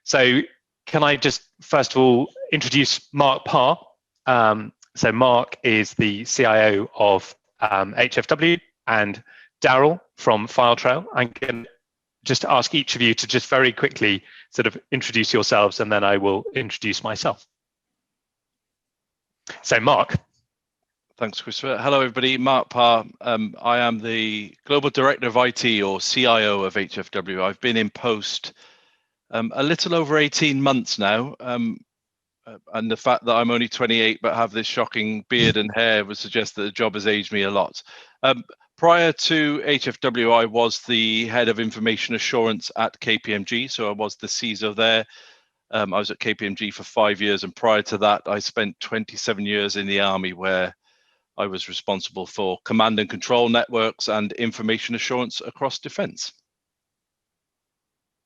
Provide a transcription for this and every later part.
So can I just first of all introduce Mark Parr? So Mark is the CIO of HFW, and Daryl from FileTrail. I'm going to just ask each of you to just very quickly sort of introduce yourselves, and then I will introduce myself. So Mark. Thanks, Christopher. Hello, everybody. Mark Parr. I am the Global Director of IT, or CIO, of HFW. I've been in post a little over 18 months now. And the fact that I'm only 28 but have this shocking beard and hair would suggest that the job has aged me a lot. Prior to HFW, I was the head of information assurance at KPMG, so I was the CISO there. I was at KPMG for 5 years, and prior to that, I spent 27 years in the Army, where I was responsible for command and control networks and information assurance across defence.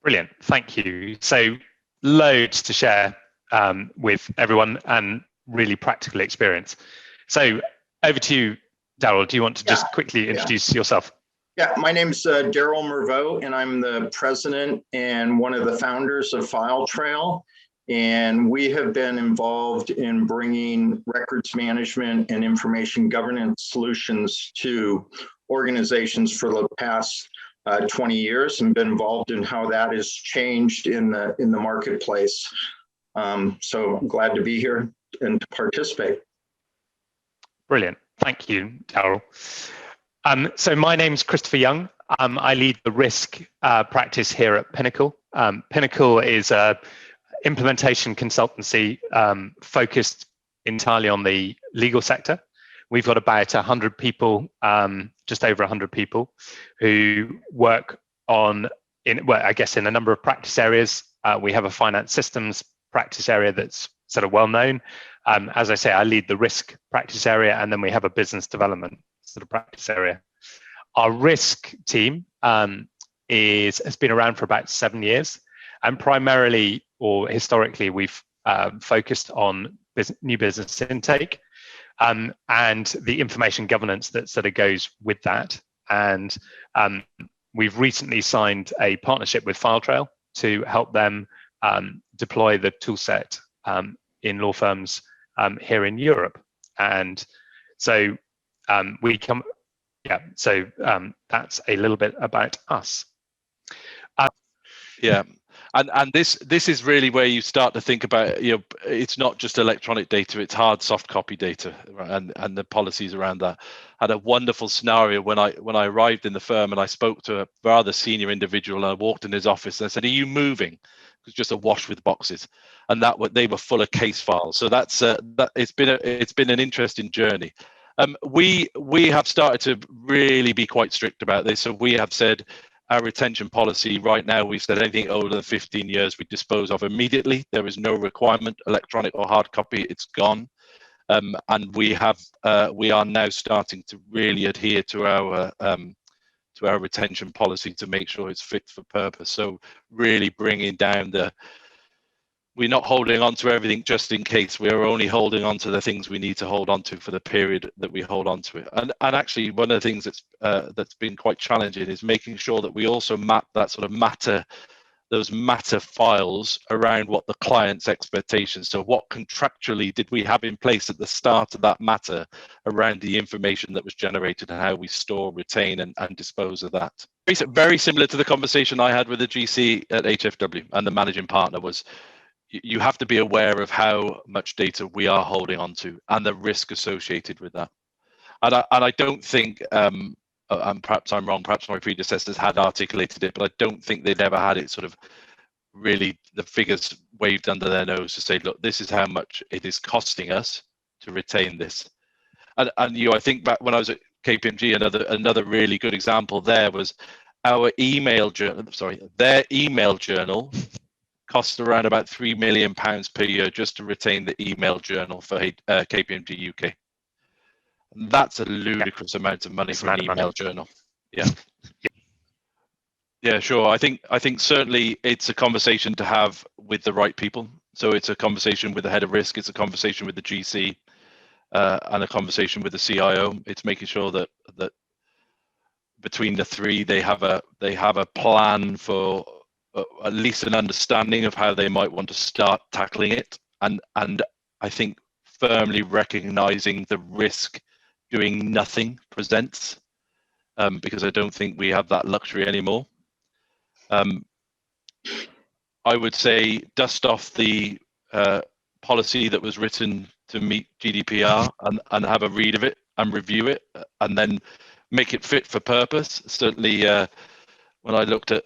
Brilliant, thank you. So loads to share with everyone, and really practical experience. So over to you, Daryl. Do you want to just quickly introduce yourself? Yeah, my name's Daryl Mervaux, and I'm the president and one of the founders of FileTrail. And we have been involved in bringing records management and information governance solutions to organizations for the past 20 years, and been involved in how that has changed in the marketplace. So I'm glad to be here and to participate. Brilliant. Thank you, Daryl. So my name's Christopher Young. I lead the risk practice here at Pinnacle. Pinnacle is a implementation consultancy focused entirely on the legal sector. We've got about 100 people, just over 100 people, who work on, in a number of practice areas. We have a finance systems practice area that's sort of well known. As I say, I lead the risk practice area, and then we have a business development sort of practice area. Our risk team has been around for about 7 years, and primarily, or historically, we've focused on new business intake and the information governance that sort of goes with that. And we've recently signed a partnership with FileTrail to help them deploy the toolset in law firms here in Europe. And so that's a little bit about us. And this is really where you start to think about, it's not just electronic data, it's hard soft copy data, and the policies around that. I had a wonderful scenario when I arrived in the firm, and I spoke to a rather senior individual, and I walked in his office and I said, "Are you moving?" It was just awash with boxes, and they were full of case files. So it's been an interesting journey. We have started to really be quite strict about this. So we have said, our retention policy right now, we've said anything older than 15 years, we dispose of immediately. There is no requirement, electronic or hard copy, it's gone. And we are now starting to really adhere to our retention policy to make sure it's fit for purpose. So really bringing down we're not holding on to everything just in case. We're only holding on to the things we need to hold on to for the period that we hold on to it. And actually, one of the things that's been quite challenging is making sure that we also map that sort of those matter files around what the client's expectations. So what contractually did we have in place at the start of that matter around the information that was generated, and how we store, retain, and dispose of that. Very similar to the conversation I had with the GC at HFW, and the managing partner was, you have to be aware of how much data we are holding on to and the risk associated with that. And I don't think, and perhaps I'm wrong, perhaps my predecessors had articulated it, but I don't think they'd ever had it sort of really, the figures waved under their nose to say, look, this is how much it is costing us to retain this. And I think back when I was at KPMG, another really good example there was their email journal costs around about £3 million per year just to retain the email journal for KPMG UK. And that's a ludicrous amount of money for an email journal. Yeah, sure. I think certainly it's a conversation to have with the right people. So it's a conversation with the head of risk, it's a conversation with the GC, and a conversation with the CIO. It's making sure that between the three, they have a plan for at least an understanding of how they might want to start tackling it, and I think firmly recognizing the risk doing nothing presents, because I don't think we have that luxury anymore. I would say dust off the policy that was written to meet GDPR and have a read of it and review it, and then make it fit for purpose. Certainly, when I looked at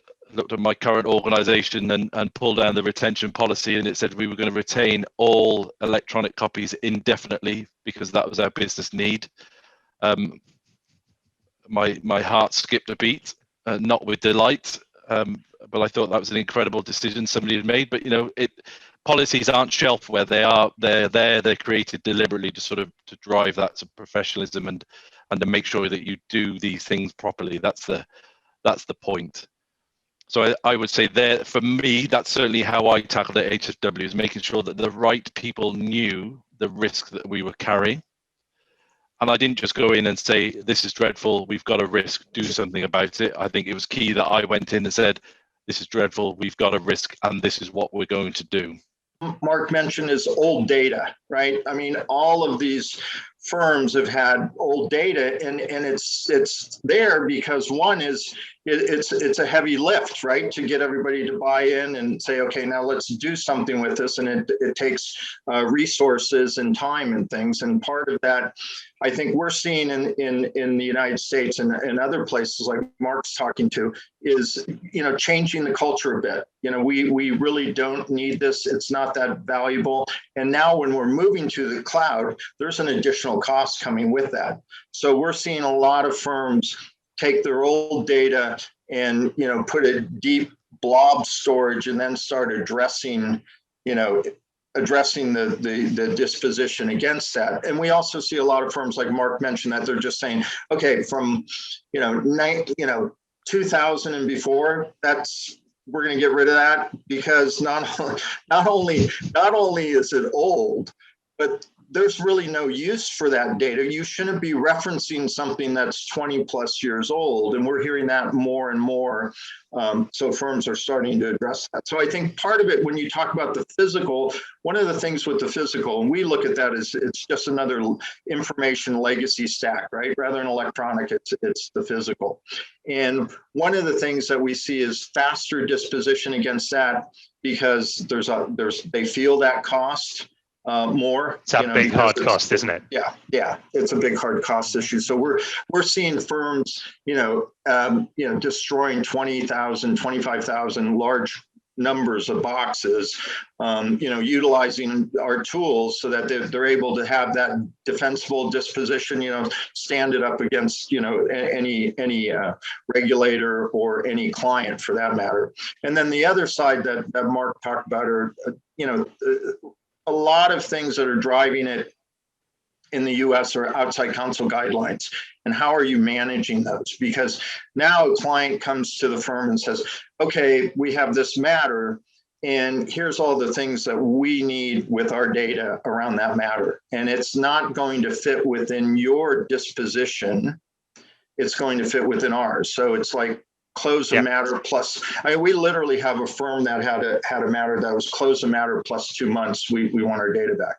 my current organization and pulled down the retention policy, and it said we were going to retain all electronic copies indefinitely because that was our business need. My heart skipped a beat, not with delight, but I thought that was an incredible decision somebody had made. But policies aren't shelfware; they're created deliberately to to drive that to professionalism and to make sure that you do these things properly. That's the point. So I would say there, for me, that's certainly how I tackled it at HFW, is making sure that the right people knew the risk that we were carrying. And I didn't just go in and say, this is dreadful, we've got a risk, do something about it. I think it was key that I went in and said, this is dreadful, we've got a risk, and this is what we're going to do. Mark mentioned is old data, right? I mean, all of these firms have had old data, and it's there because one is it's a heavy lift, right, to get everybody to buy in and say, okay, now let's do something with this, and it takes resources and time and things. And part of that, I think we're seeing in the United States and other places like Mark's talking to, is changing the culture a bit. We really don't need this. It's not that valuable. And now when we're moving to the cloud, there's an additional cost coming with that. So we're seeing a lot of firms take their old data and put a deep blob storage and then start addressing the disposition against that. And we also see a lot of firms like Mark mentioned that they're just saying, okay, from 2000 and before, we're going to get rid of that, because not only is it old, but there's really no use for that data. You shouldn't be referencing something that's 20 plus years old. And we're hearing that more and more. So firms are starting to address that. So I think part of it, when you talk about the physical, one of the things with the physical, and we look at that as it's just another information legacy stack, right? Rather than electronic, it's the physical. And one of the things that we see is faster disposition against that, because they feel that cost more. It's a big hard cost, isn't it? Yeah, it's a big hard cost issue. So we're seeing firms, destroying 20,000, 25,000 large numbers of boxes, utilizing our tools so that they're able to have that defensible disposition, stand it up against, any regulator or any client for that matter. And then the other side that Mark talked about are, a lot of things that are driving it in the US are outside counsel guidelines. And how are you managing those? Because now a client comes to the firm and says, okay, we have this matter, and here's all the things that we need with our data around that matter. And it's not going to fit within your disposition. It's going to fit within ours. So it's like, close a matter plus, we literally have a firm that had a matter that was close a matter plus 2 months. We want our data back,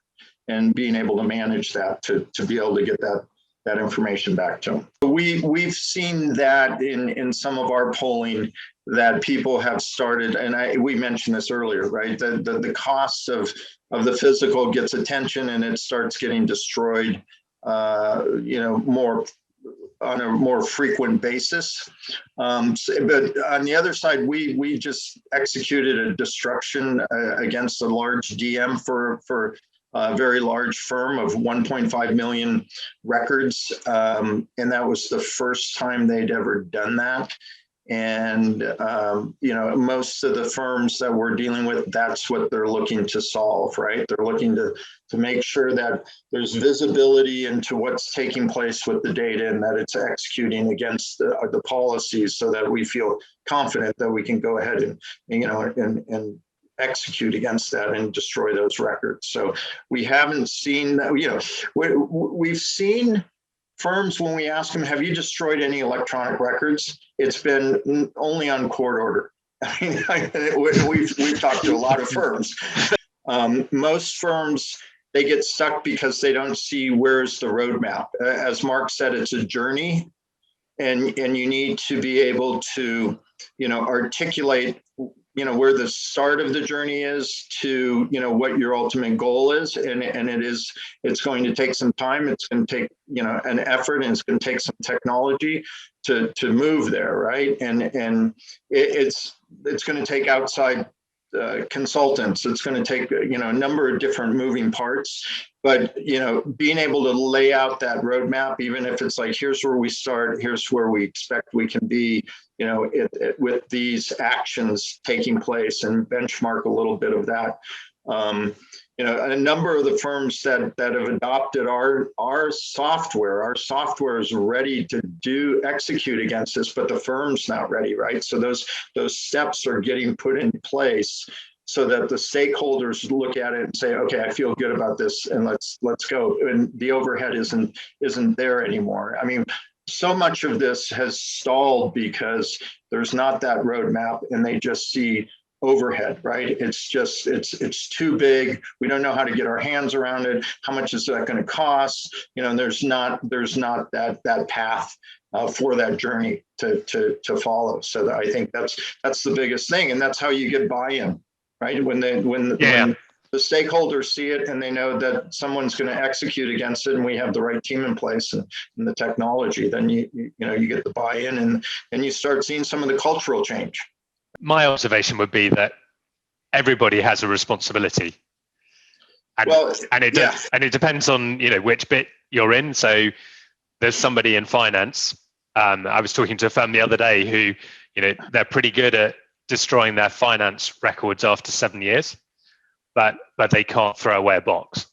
and being able to manage that to be able to get that information back to them. We've seen that in some of our polling, that people have started, and we mentioned this earlier, right? The cost of the physical gets attention, and it starts getting destroyed, more on a more frequent basis. But on the other side, we just executed a destruction against a large DM for a very large firm of 1.5 million records. And that was the first time they'd ever done that. And, most of the firms that we're dealing with, that's what they're looking to solve, right? They're looking to make sure that there's visibility into what's taking place with the data, and that it's executing against the policies, so that we feel confident that we can go ahead and execute against that and destroy those records. So we haven't seen, we've seen firms, when we ask them, have you destroyed any electronic records? It's been only on court order. I mean, we've talked to a lot of firms. Most firms, they get stuck because they don't see where's the roadmap. As Mark said, it's a journey, and you need to be able to, articulate, where the start of the journey is to, what your ultimate goal is. And it's going to take some time. It's going to take, an effort, and it's going to take some technology to move there. Right. And it's going to take outside consultants. It's going to take, a number of different moving parts, but, being able to lay out that roadmap, even if it's like, here's where we start, here's where we expect we can be, with these actions taking place, and benchmark a little bit of that. A number of the firms that have adopted our software is ready to execute against this, but the firm's not ready, right? So those steps are getting put in place so that the stakeholders look at it and say, okay, I feel good about this, and let's go. And the overhead isn't there anymore. I mean, so much of this has stalled because there's not that roadmap, and they just see overhead, right? It's too big. We don't know how to get our hands around it. How much is that going to cost? There's not that path for that journey to follow. So I think that's the biggest thing, and that's how you get buy-in, right? When the stakeholders see it and they know that someone's going to execute against it, and we have the right team in place and the technology, then you get the buy-in, and you start seeing some of the cultural change. My observation would be that everybody has a responsibility, and it depends on which bit you're in. So there's somebody in finance. I was talking to a firm the other day who they're pretty good at destroying their finance records after 7 years, but they can't throw away a box.